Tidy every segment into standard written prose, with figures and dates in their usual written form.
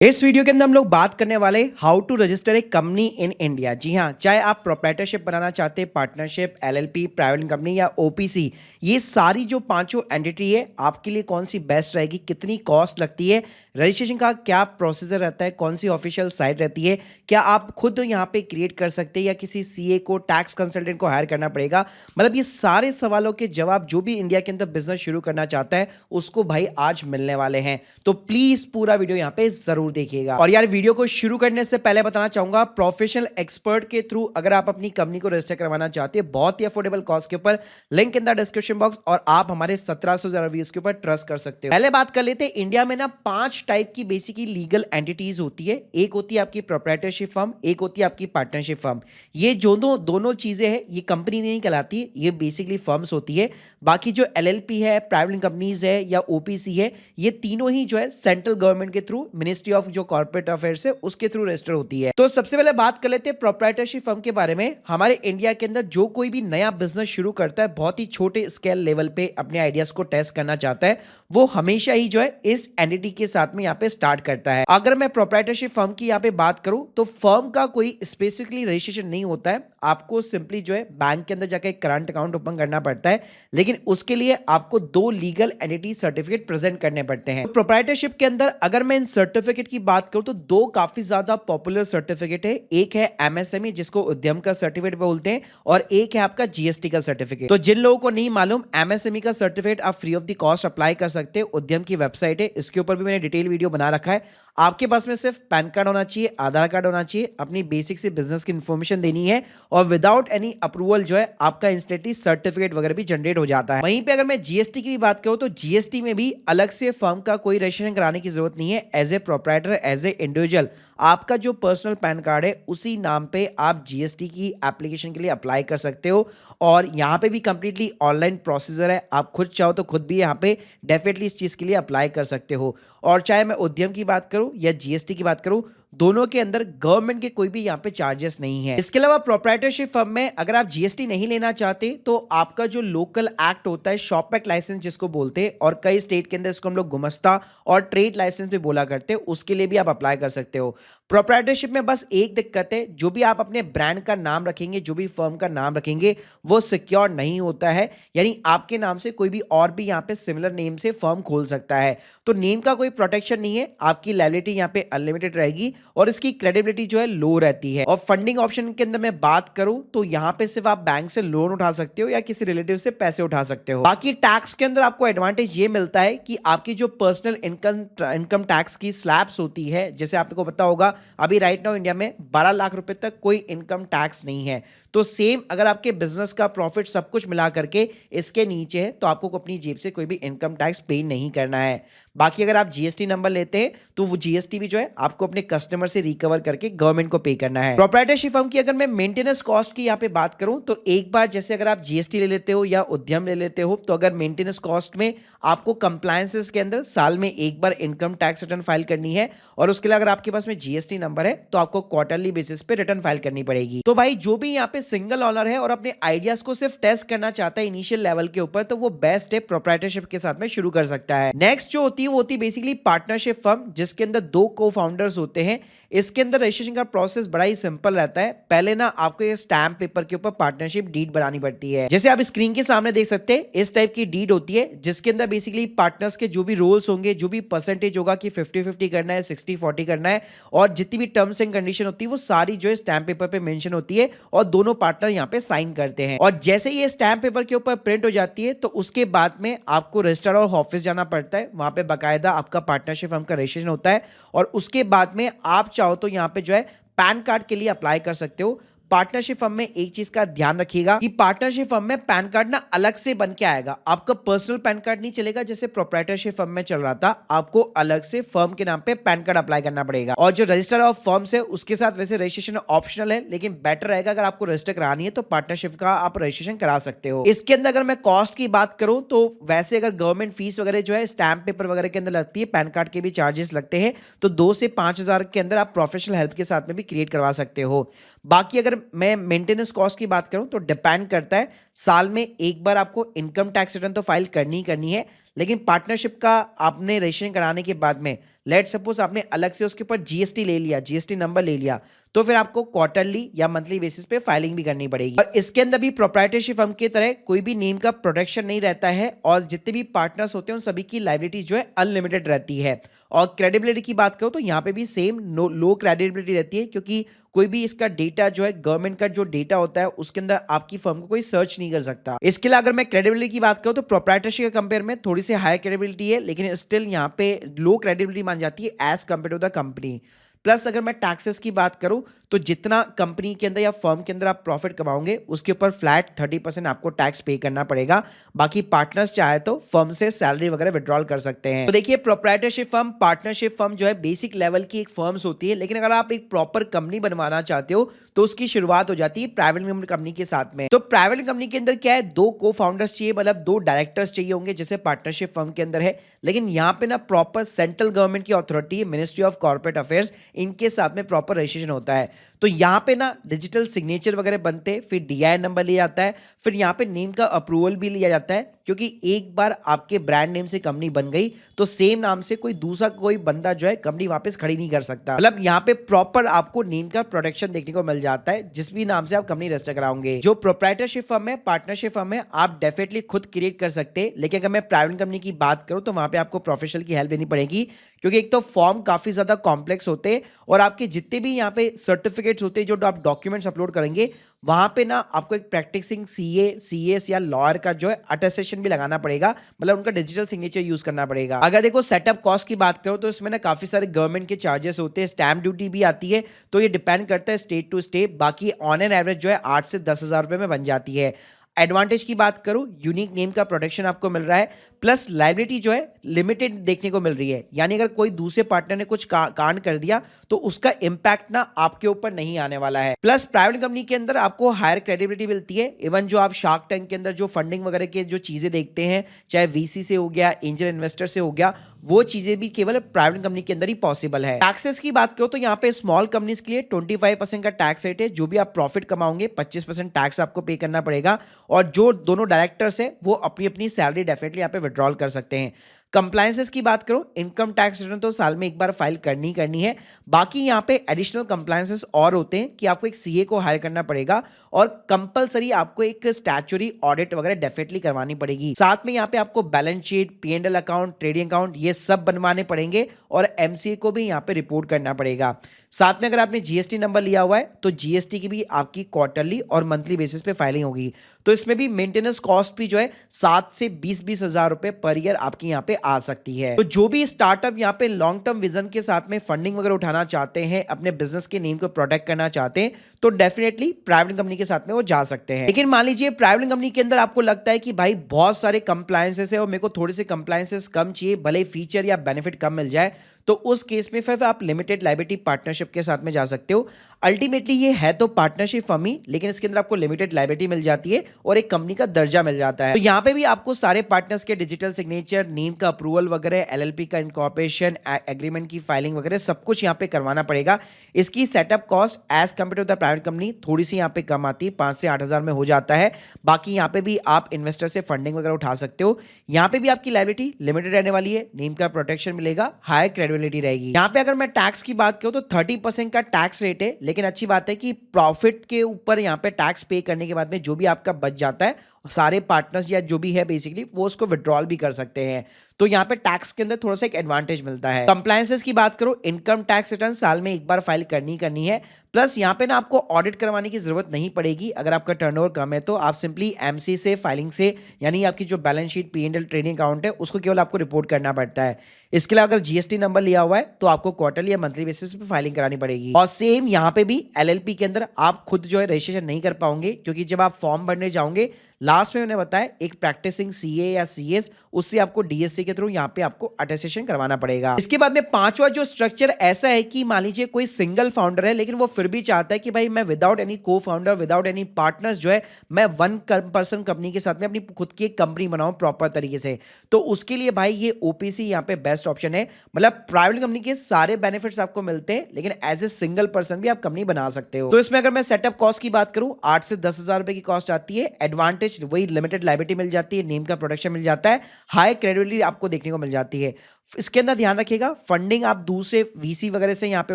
इस वीडियो के अंदर हम लोग बात करने वाले how to register a company in India. जी हाँ, चाहे आप प्रोप्राइटरशिप बनाना चाहते हैं, पार्टनरशिप, एलएलपी, प्राइवेट कंपनी या ओपीसी, ये सारी जो पांचों एंटिटी है आपके लिए कौन सी बेस्ट रहेगी, कितनी कॉस्ट लगती है, रजिस्ट्रेशन का क्या प्रोसीजर रहता है, कौन सी ऑफिशियल साइट रहती है, क्या आप खुद यहाँ पे क्रिएट कर सकते हैं या किसी सीए को, टैक्स कंसल्टेंट को हायर करना पड़ेगा। मतलब ये सारे सवालों के जवाब जो भी इंडिया के अंदर बिजनेस शुरू करना चाहता है उसको भाई आज मिलने वाले हैं। तो प्लीज पूरा वीडियो यहाँ पे जरूर देखिएगा। और यार वीडियो को शुरू करने से पहले बताना चाहूंगा, प्रोफेशनल एक्सपर्ट के थ्रू अगर आप अपनी कंपनी को रजिस्टर करवाना चाहते हैं बहुत ही अफोर्डेबल कॉस्ट के ऊपर, link in the description box, और आप हमारे 1700 रिव्यूज के ऊपर ट्रस्ट कर सकते हो। पहले बात कर लेते हैं, इंडिया में ना 5 टाइप की बेसिकली लीगल एंटिटीज होती है। एक होती है आपकी प्रोप्राइटरशिप फर्म, एक होती है आपकी पार्टनरशिप फर्म। ये जो दोनों चीजें हैं ये कंपनी नहीं कहलाती, ये बेसिकली फर्म्स होती है। बाकी जो एलएलपी है, प्राइवेट कंपनीज है या ओपीसी है, ये तीनों ही जो है सेंट्रल गवर्नमेंट के थ्रू, मिनिस्ट्री ऑफ जो कॉर्पोरेट अफेयर्स है उसके थ्रू रजिस्टर होती है। तो सबसे पहले बात कर लेते हैं प्रोप्राइटरशिप फर्म के बारे में। हमारे इंडिया के अंदर जो कोई भी नया बिजनेस शुरू करता है, बहुत ही छोटे स्केल लेवल पे अपने आइडियाज को टेस्ट करना चाहता है, वो हमेशा ही जो है इस एंटिटी के साथ में यहाँ पे स्टार्ट करता है। अगर मैं प्रोप्राइटरशिप फर्म की यहाँ पे बात करूं तो फर्म का कोई स्पेसिफिकली रजिस्ट्रेशन नहीं होता है। आपको सिंपली जो है बैंक के अंदर जाकर करंट अकाउंट ओपन करना पड़ता है, लेकिन उसके लिए आपको 2 लीगल एंटिटी सर्टिफिकेट प्रेजेंट करने पड़ते हैं। प्रोप्राइटरशिप के अंदर अगर मैं इन सर्टिफिकेट की बात करूं तो 2 काफी ज्यादा पॉपुलर सर्टिफिकेट है। एक है एमएसएमई जिसको उद्यम का सर्टिफिकेट बोलते हैं, और एक है आपका जीएसटी का सर्टिफिकेट। तो जिन लोगों को नहीं मालूम, एमएसएमई का सर्टिफिकेट आप free of the cost apply कर सकते हैं। उद्यम की वेबसाइट है, इसके ऊपर भी मैंने डिटेल वीडियो बना रखा है। आपके पास में सिर्फ पैन कार्ड होना चाहिए, आधार कार्ड होना चाहिए, अपनी बेसिक से बिजनेस की इंफॉर्मेशन देनी है, और विदाउट एनी अप्रूवल जो है आपका इंस्टेंटली सर्टिफिकेट वगैरह भी जनरेट हो जाता है। वहीं पे अगर मैं जीएसटी की भी बात करूं तो जीएसटी में भी अलग से फर्म का कोई रजिस्ट्रेशन कराने की जरूरत नहीं है। As a proprietor, as a individual, आपका जो पर्सनल पैन कार्ड है उसी नाम पे आप जीएसटी की एप्लीकेशन के लिए अप्लाई कर सकते हो। और यहाँ पे भी कंप्लीटली ऑनलाइन प्रोसीजर है, आप खुद चाहो तो खुद भी यहाँ पे डेफिनेटली इस चीज के लिए अप्लाई कर सकते हो। और चाहे मैं उद्यम की बात करूं या जीएसटी की बात करूं, दोनों के अंदर गवर्नमेंट के कोई भी यहाँ पे चार्जेस नहीं है। इसके अलावा प्रोप्राइटरशिप फर्म में अगर आप जीएसटी नहीं लेना चाहते तो आपका जो लोकल एक्ट होता है, शॉप एक्ट लाइसेंस जिसको बोलते हैं, और कई स्टेट के अंदर इसको हम लोग गुमस्ता और ट्रेड लाइसेंस भी बोला करते हैं, उसके लिए भी आप अप्लाई कर सकते हो। प्रोप्राइटरशिप में बस एक दिक्कत है, जो भी आप अपने ब्रांड का नाम रखेंगे, जो भी फर्म का नाम रखेंगे, वो सिक्योर नहीं होता है। यानी आपके नाम से कोई भी और भी यहाँ पे सिमिलर नेम से फर्म खोल सकता है। तो नेम का कोई प्रोटेक्शन नहीं है, आपकी लायबिलिटी यहाँ पे अनलिमिटेड रहेगी और इसकी क्रेडिबिलिटी जो है लो रहती है। और फंडिंग ऑप्शन के अंदर मैं बात करूं तो यहाँ पे सिर्फ आप बैंक से लोन उठा सकते हो या किसी रिलेटिव से पैसे उठा सकते हो। बाकी टैक्स के अंदर आपको एडवांटेज ये मिलता है कि आपकी जो पर्सनल इनकम टैक्स की स्लैब्स होती है, जैसे आपको पता होगा अभी राइट नाउ इंडिया में 12 लाख रुपए तक कोई इनकम टैक्स नहीं है। तो सेम अगर आपके बिजनेस का प्रॉफिट सब कुछ मिला करके इसके नीचे है तो आपको अपनी जेब से कोई भी इनकम टैक्स पे नहीं करना है। बाकी अगर आप जीएसटी नंबर लेते हैं तो वो जीएसटी भी जो है आपको अपने कस्टमर से रिकवर करके गवर्नमेंट को पे करना है। प्रोप्राइटरशिप फर्म की अगर मैं मेंटेनेंस कॉस्ट की यहाँ पे बात करूं तो एक बार जैसे अगर आप जीएसटी ले लेते हो या उद्यम ले लेते हो, तो अगर मेंटेनेंस कॉस्ट में आपको कंप्लायंसेस के अंदर साल में एक बार इनकम टैक्स रिटर्न फाइल करनी है, और उसके लिए अगर आपके पास में जीएसटी नंबर है तो आपको क्वार्टरली बेसिस पे रिटर्न फाइल करनी पड़ेगी। तो भाई जो भी यहाँ पे सिंगल ओनर है और अपने आइडियाज को सिर्फ टेस्ट करना चाहता है इनिशियल लेवल के ऊपर, तो वो बेस्ट है प्रोप्राइटरशिप के साथ में शुरू कर सकता है। नेक्स्ट जो होती है वो होती है बेसिकली पार्टनरशिप फर्म, जिसके अंदर 2 को फाउंडर्स होते हैं। इसके अंदर रजिस्ट्रेशन का प्रोसेस बड़ा ही सिंपल रहता है। पहले ना आपको ये स्टैम्प पेपर के ऊपर पार्टनरशिप डीड बनानी पड़ती है। जैसे आप स्क्रीन के सामने देख सकते हैं, इस टाइप की डीड होती है, जिसके अंदर बेसिकली पार्टनर्स के जो भी रोल्स होंगे, जो भी परसेंटेज होगा कि 50-50 करना है, 60-40 करना है, और जितनी भी टर्म्स एंड कंडीशन होती है वो सारी जो है स्टैम्प पेपर पे मेंशन होती है, और दोनों पार्टनर यहाँ पे साइन करते हैं। और जैसे ये स्टैम्प पेपर के ऊपर प्रिंट हो जाती है तो उसके बाद में आपको रजिस्ट्रार और ऑफिस जाना पड़ता है। वहां पे बाकायदा आपका पार्टनरशिप फर्म का रजिस्ट्रेशन होता है, और उसके बाद में आप चाहो तो यहाँ पे जो है पैन कार्ड के लिए अप्लाई कर सकते हो। पार्टनरशिप फर्म में एक चीज का ध्यान रखिएगा कि पार्टनरशिप फर्म में पैन कार्ड ना अलग से बन के आएगा, आपका पर्सनल पैन कार्ड नहीं चलेगा जैसे प्रोप्राइटरशिप फर्म में चल रहा था। आपको अलग से फर्म के नाम पे पैन कार्ड अप्लाई करना पड़ेगा। और जो रजिस्टर ऑफ फर्म्स है उसके साथ वैसे रजिस्ट्रेशन ऑप्शनल है, लेकिन बेटर रहेगा अगर आपको रजिस्टर करानी है तो पार्टनरशिप का आप रजिस्ट्रेशन करा सकते हो। इसके अंदर अगर मैं कॉस्ट की बात करूं तो वैसे अगर गवर्नमेंट फीस वगैरह जो है स्टैम्प पेपर वगैरह के अंदर लगती है, पैन कार्ड के भी चार्जेस लगते हैं, तो 2 से 5 हजार के अंदर आप प्रोफेशनल हेल्प के साथ में भी क्रिएट करवा सकते हो। बाकी अगर मैं मेंटेनेंस कॉस्ट की बात करूं तो डिपेंड करता है, साल में एक बार आपको इनकम टैक्स रिटर्न तो फाइल करनी ही करनी है, लेकिन पार्टनरशिप का आपने रजिस्ट्रेशन कराने के बाद में लेट सपोज आपने अलग से उसके ऊपर जीएसटी ले लिया, जीएसटी नंबर ले लिया, तो फिर आपको क्वार्टरली या मंथली बेसिस पे फाइलिंग भी करनी पड़ेगी। और इसके अंदर भी प्रोप्राइटरशिप फर्म की तरह कोई भी नेम का प्रोटेक्शन नहीं रहता है और जितने भी पार्टनर्स होते हैं उन सभी की लायबिलिटीज जो है अनलिमिटेड रहती है। और क्रेडिबिलिटी की बात करो तो यहाँ पे भी सेम लो क्रेडिबिलिटी रहती है, क्योंकि कोई भी इसका डेटा जो है गवर्नमेंट का जो डेटा होता है उसके अंदर आपकी फर्म को कोई सर्च नहीं कर सकता। इसके लिए अगर मैं क्रेडिबिलिटी की बात करूं तो प्रोप्राइटरशिप के कंपेयर में थोड़ी सी हाई क्रेडिबिलिटी है, लेकिन स्टिल यहाँ पे लो क्रेडिबिलिटी मानी जाती है as compare to the company. Plus अगर मैं टैक्सेस की बात करूं तो जितना कंपनी के अंदर या फर्म के अंदर आप प्रॉफिट कमाओगे उसके ऊपर फ्लैट 30% आपको टैक्स पे करना पड़ेगा। बाकी पार्टनर्स चाहे तो फर्म से सैलरी वगैरह विड्रॉल कर सकते हैं। तो देखिए प्रोप्राइटरशिप फर्म, पार्टनरशिप फर्म जो है बेसिक लेवल की एक फर्म्स होती है, लेकिन अगर आप एक प्रॉपर कंपनी बनवाना चाहते हो तो उसकी शुरुआत हो जाती है प्राइवेट लिमिटेड कंपनी के साथ में। तो प्राइवेट कंपनी के अंदर क्या है, 2 को फाउंडर्स चाहिए, मतलब 2 डायरेक्टर्स चाहिए होंगे जैसे पार्टनरशिप फर्म के अंदर है। लेकिन यहाँ पे ना प्रॉपर सेंट्रल गवर्नमेंट की authority, ministry of corporate affairs, इनके साथ में प्रॉपर रजिस्ट्रेशन होता है। तो यहाँ पे ना डिजिटल सिग्नेचर वगैरह बनते, फिर डीआई नंबर लिया जाता है, फिर यहाँ पे नेम का अप्रूवल भी लिया जाता है, क्योंकि एक बार आपके ब्रांड नेम से कंपनी बन गई तो सेम नाम से कोई दूसरा कोई बंदा जो है कंपनी वापस खड़ी नहीं कर सकता। मतलब यहाँ पे प्रॉपर आपको नेम का प्रोटेक्शन देखने को मिल जाता है जिस भी नाम से आप कंपनी रजिस्टर कराओगे। जो प्रोप्राइटरशिप फर्म है, पार्टनरशिप फर्म है, आप डेफिनेटली खुद क्रिएट कर सकते हैं, लेकिन अगर मैं प्राइवेट कंपनी की बात करूं तो वहां पे आपको प्रोफेशनल की हेल्प लेनी पड़ेगी, क्योंकि एक तो फॉर्म काफी ज्यादा कॉम्प्लेक्स होते हैं और आपके जितने भी यहाँ पे सर्टिफिकेट्स होते हैं जो आप डॉक्यूमेंट्स अपलोड करेंगे वहां पे ना आपको एक प्रैक्टिसिंग सीए, सीएस या लॉयर का जो है अटेस्टेशन भी लगाना पड़ेगा, मतलब उनका डिजिटल सिग्नेचर यूज करना पड़ेगा। अगर देखो सेटअप कॉस्ट की बात करो तो इसमें ना काफी सारे गवर्नमेंट के चार्जेस होते हैं, स्टैंप ड्यूटी भी आती है, तो ये डिपेंड करता है स्टेट टू स्टेट। बाकी ऑन एन एवरेज जो है 8 से 10,000 रुपए में बन जाती है। एडवांटेज की बात करूं, यूनिक नेम का प्रोटेक्शन आपको मिल रहा है, प्लस लायबिलिटी जो है लिमिटेड देखने को मिल रही है, यानी अगर कोई दूसरे पार्टनर ने कुछ कांड कर दिया तो उसका इंपैक्ट ना आपके ऊपर नहीं आने वाला है। प्लस प्राइवेट कंपनी के अंदर आपको हायर क्रेडिबिलिटी मिलती है। इवन जो आप शार्क टैंक के अंदर जो फंडिंग वगैरह के जो चीजें देखते हैं, चाहे वीसी से हो गया, एंजल इन्वेस्टर से हो गया, वो चीजें भी केवल प्राइवेट कंपनी के अंदर ही पॉसिबल है। टैक्सेस की बात करो तो यहाँ पे स्मॉल कंपनीज के लिए 25% का टैक्स रेट है। जो भी आप प्रॉफिट कमाओगे 25% टैक्स आपको पे करना पड़ेगा, और जो दोनों डायरेक्टर्स है वो अपनी अपनी सैलरी डेफिनेटली यहाँ पे विड्रॉल कर सकते हैं। कंप्लायंसेस की बात करो, इनकम टैक्स रिटर्न तो साल में एक बार फाइल करनी करनी है। बाकी यहाँ पे एडिशनल कंप्लायंसेस और होते हैं कि आपको एक सीए को हायर करना पड़ेगा और कंपलसरी आपको एक स्टैट्यूटरी ऑडिट वगैरह डेफिनेटली करवानी पड़ेगी। साथ में यहाँ पे आपको balance sheet, P and L account, trading account ये सब बनवाने पड़ेंगे और एमसीए को भी यहाँ पे रिपोर्ट करना पड़ेगा। साथ में अगर आपने जीएसटी नंबर लिया हुआ है तो जीएसटी की भी आपकी क्वार्टरली और मंथली बेसिस पे फाइलिंग होगी। तो इसमें भी मेंटेनेंस कॉस्ट भी जो है 7 से 20 हजार रुपए पर ईयर आपकी यहाँ पे आ सकती है। तो जो भी स्टार्टअप यहाँ पे लॉन्ग टर्म विजन के साथ में फंडिंग वगैरह उठाना चाहते हैं, अपने बिजनेस के नेम को प्रोटेक्ट करना चाहते हैं, तो डेफिनेटली प्राइवेट कंपनी के साथ में वो जा सकते हैं। लेकिन मान लीजिए प्राइवेट कंपनी के अंदर आपको लगता है कि भाई बहुत सारे कंप्लायंसेस है और मेरे को थोड़े से कंप्लायंसेस कम चाहिए, भले फीचर या बेनिफिट कम मिल जाए, तो उस केस में फिर आप लिमिटेड लायबिलिटी पार्टनरशिप के साथ में जा सकते हो। अल्टीमेटली ये है तो पार्टनरशिप फर्म ही, लेकिन इसके अंदर आपको लिमिटेड लायबिलिटी मिल जाती है और एक कंपनी का दर्जा मिल जाता है। तो यहाँ पे भी आपको सारे पार्टनर्स के डिजिटल सिग्नेचर, नेम का अप्रूवल वगैरह, एलएलपी का इनकॉर्पोरेशन, एग्रीमेंट की फाइलिंग वगैरह सब कुछ यहाँ पे करवाना पड़ेगा। इसकी setup cost as compare to the private company थोड़ी सी यहाँ पे कम आती है, 5 से 8 हजार में हो जाता है। बाकी यहाँ पे भी आप इन्वेस्टर से फंडिंग वगैरह उठा सकते हो। यहाँ पे भी आपकी लायबिलिटी लिमिटेड रहने वाली है, नेम का प्रोटेक्शन मिलेगा, हाई क्रेडिबिलिटी रहेगी। यहाँ पे अगर मैं टैक्स की बात करूँ तो 30% का टैक्स रेट है, लेकिन अच्छी बात है कि प्रॉफिट के ऊपर यहाँ पे टैक्स पे करने के बाद में जो भी आपका बच जाता है सारे पार्टनर्स या जो भी है बेसिकली वो उसको विड्रॉल भी कर सकते हैं। तो यहाँ पे टैक्स के अंदर थोड़ा सा एक एडवांटेज मिलता है। कंप्लायंसेस की बात करो, इनकम टैक्स रिटर्न साल में एक बार फाइल करनी है। प्लस यहाँ पे ना आपको ऑडिट करवाने की जरूरत नहीं पड़ेगी। अगर आपका टर्नओवर कम है तो आप सिंपली एमसी से फाइलिंग से, यानी आपकी जो balance sheet, P&L, trading account है उसको केवल आपको रिपोर्ट करना पड़ता है। इसके अलावा अगर जीएसटी नंबर लिया हुआ है तो आपको क्वार्टरली या मंथली बेसिस पे फाइलिंग करानी पड़ेगी। और सेम यहाँ पे भी एलएलपी के अंदर आप खुद जो है रजिस्ट्रेशन नहीं कर पाओगे, क्योंकि जब आप फॉर्म भरने जाओगे लास्ट में मैंने बताया एक प्रैक्टिसिंग सीए या सीएस, उससे आपको डीएससी के थ्रू यहाँ पे आपको अटेस्टेशन करवाना पड़ेगा। इसके बाद में पांचवा जो स्ट्रक्चर ऐसा है कि मान लीजिए कोई सिंगल फाउंडर है, लेकिन वो फिर भी चाहता है कि भाई मैं विदाउट एनी को फाउंडर, विदाउट एनी पार्टनर्स जो है मैं 1 पर्सन कंपनी के साथ में अपनी खुद की एक कंपनी बनाऊं प्रॉपर तरीके से। तो उसके लिए भाई ये ओपीसी यहाँ पे बेस्ट ऑप्शन है। मतलब प्राइवेट कंपनी के सारे बेनिफिट्स आपको मिलते हैं, लेकिन एज ए सिंगल पर्सन भी आप कंपनी बना सकते हो। तो इसमें अगर मैं सेटअप कॉस्ट की बात करूं 8 से 10 हजार रुपए की कॉस्ट आती है। एडवांटेज कवरेज, वही लिमिटेड लायबिलिटी मिल जाती है, नेम का प्रोटेक्शन मिल जाता है, हाई क्रेडिबिलिटी आपको देखने को मिल जाती है। इसके अंदर ध्यान रखिएगा, फंडिंग आप दूसरे वीसी वगैरह से यहाँ पे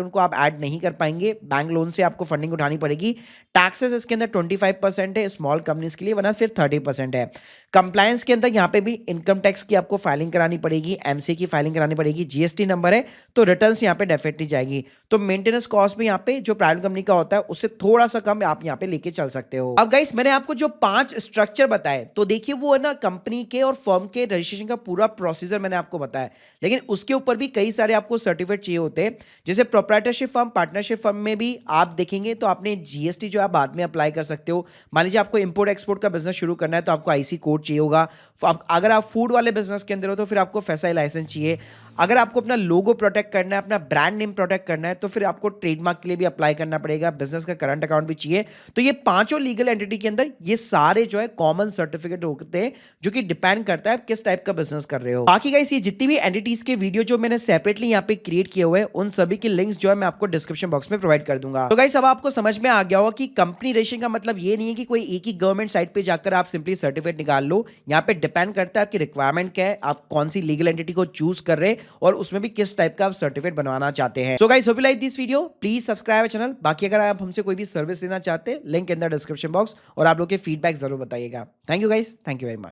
उनको आप ऐड नहीं कर पाएंगे, बैंक लोन से आपको फंडिंग उठानी पड़ेगी। टैक्सेस इसके अंदर 25% है स्मॉल कंपनीज के लिए, वरना फिर 30% है। कंप्लायंस के अंदर यहाँ पे भी इनकम टैक्स की आपको फाइलिंग करानी पड़ेगी, एमसी की फाइलिंग करानी पड़ेगी, जीएसटी नंबर है तो रिटर्न्स यहाँ पे डेफिनेटली जाएगी। तो मेंटेनेंस कॉस्ट भी यहाँ पे जो प्राइवेट कंपनी का होता है उससे थोड़ा सा कम आप यहाँ पे लेके चल सकते हो। अब गाइस मैंने आपको जो 5 स्ट्रक्चर बताए, तो देखिए वो है ना कंपनी के और फर्म के रजिस्ट्रेशन का पूरा प्रोसीजर मैंने आपको बताया, लेकिन उसके ऊपर भी कई सारे आपको सर्टिफिकेट चाहिए होते हैं। जैसे प्रोप्राइटरशिप फर्म, पार्टनरशिप फर्म में भी आप देखेंगे तो आपने जीएसटी जो है बाद में अप्लाई कर सकते हो। मान लीजिए आपको इंपोर्ट एक्सपोर्ट का बिजनेस शुरू करना है तो आपको आईसी कोड चाहिए होगा। अगर आप फूड वाले बिजनेस के अंदर हो तो फिर आपको फैसाई लाइसेंस चाहिए। अगर आपको अपना लोगो प्रोटेक्ट करना है, अपना ब्रांड नेम प्रोटेक्ट करना है तो फिर आपको ट्रेडमार्क के लिए भी अप्लाई करना पड़ेगा, बिजनेस का करंट अकाउंट भी चाहिए। तो ये पांचों लीगल एंटिटी के अंदर ये सारे जो है कॉमन सर्टिफिकेट होते हैं, जो कि डिपेंड करता है आप किस टाइप का बिजनेस कर रहे हो। बाकी गाइस ये जितनी भी एंटिटीज के वीडियो जो मैंने सेपरेटली यहाँ पे क्रिएट किए हुए हैं, उन सभी के लिंक्स जो है मैं आपको डिस्क्रिप्शन बॉक्स में प्रोवाइड कर दूंगा। तो गाइस अब आपको समझ में आ गया होगा कि कंपनी रजिस्ट्रेशन का मतलब ये नहीं है कि कोई एक ही गवर्नमेंट साइट पे जाकर आप सिंपली सर्टिफिकेट निकाल लो। यहाँ पे डिपेंड करता है आपकी रिक्वायरमेंट क्या है, आप कौन सी लीगल एंटिटी को चूज कर रहे हैं और उसमें भी किस टाइप का आप सर्टिफिकेट बनवाना चाहते हैं। So guys hope you like this video, please subscribe channel. बाकी अगर आप हमसे कोई भी सर्विस लेना चाहते हैं, link in the description box, और आप लोग के फीडबैक जरूर बताइएगा। Thank you guys, thank you very much.